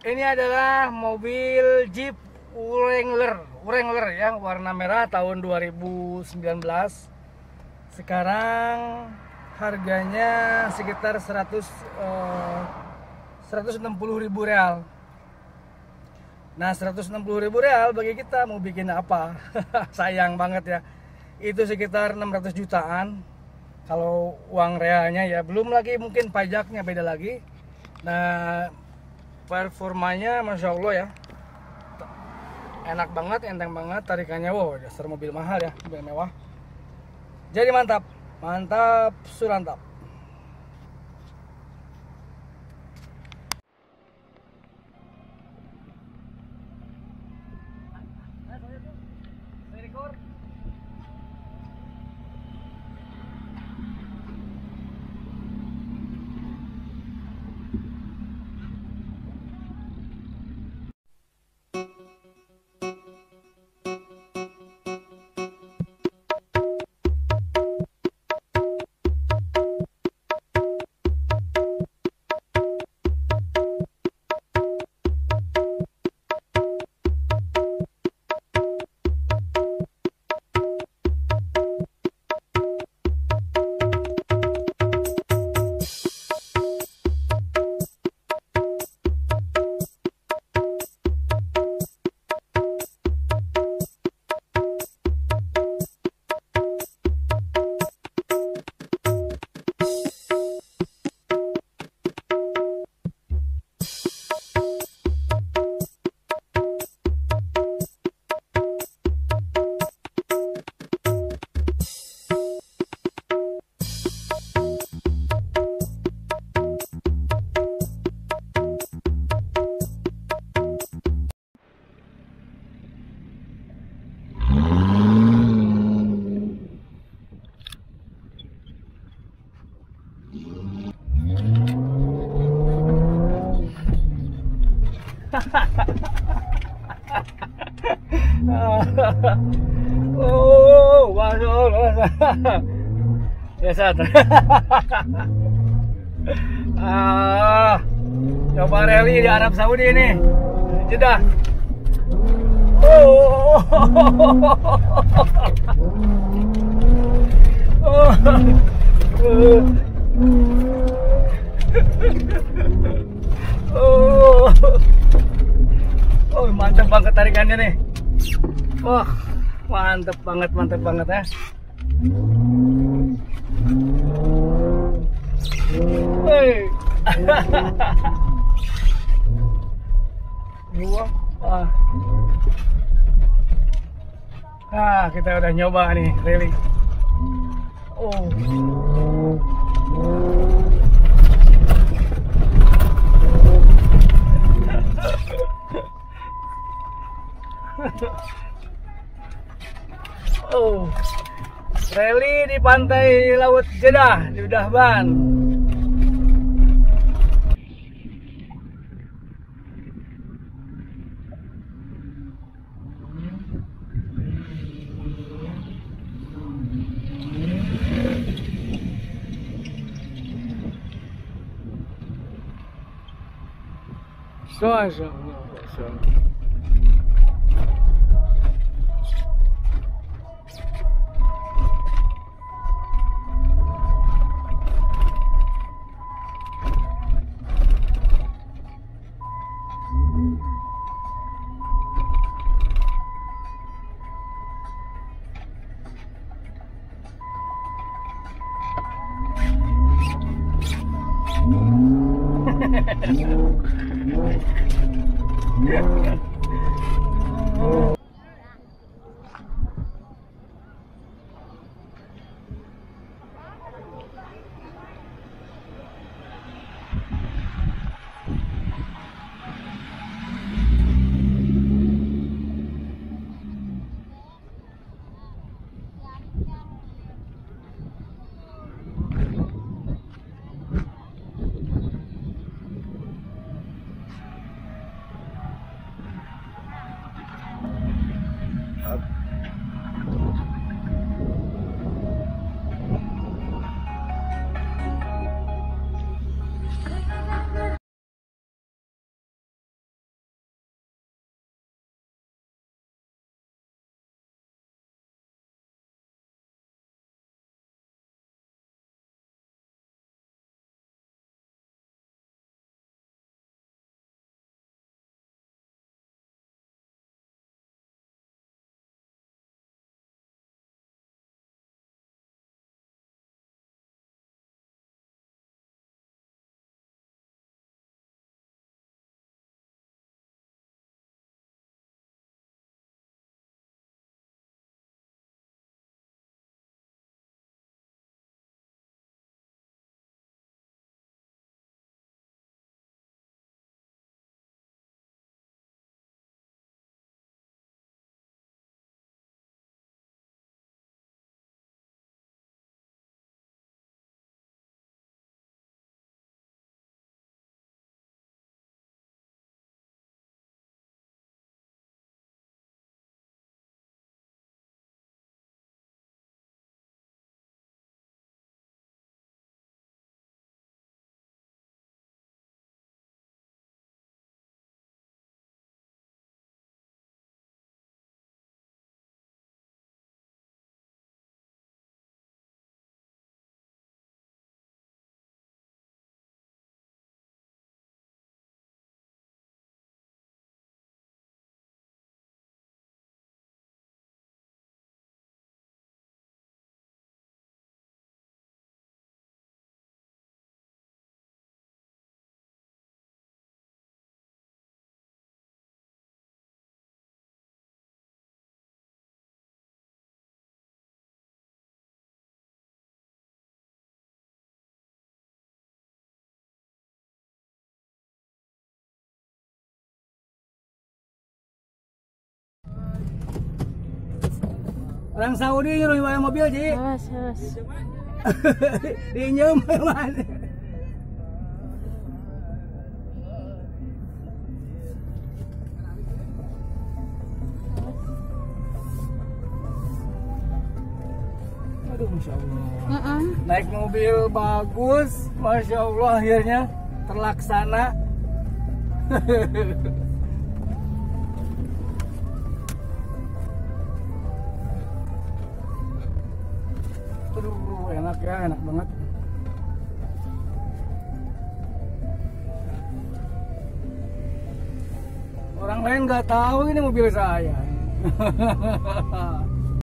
Ini adalah mobil Jeep Wrangler ya, warna merah tahun 2019. Sekarang harganya sekitar 160.000 real. Nah, 160.000 real bagi kita mau bikin apa? Sayang banget ya. Itu sekitar 600 jutaan kalau uang realnya ya. Belum lagi mungkin pajaknya beda lagi. Nah, performanya Masya Allah ya, enak banget, enteng banget, tarikannya wow, dasar mobil mahal ya, mobil mewah. Jadi mantap, mantap surantap. Oh, masuk. Biasa. Coba rally di Arab Saudi ini. Jeddah. Oh. Oh, mantap banget tarikannya nih. Wah, mantap banget ya. Hei. Wah. Nah, kita udah nyoba nih rally. Oh. Oh, rally di pantai Laut Jeddah di Dahban. Orang Saudi nyuruh bawa mobil, Ji. Awas. Pinjam mana? Aduh, Masya Allah. Naik mobil bagus, Masya Allah, akhirnya terlaksana. Aduh, enak ya, enak banget. Orang lain nggak tahu ini mobil saya.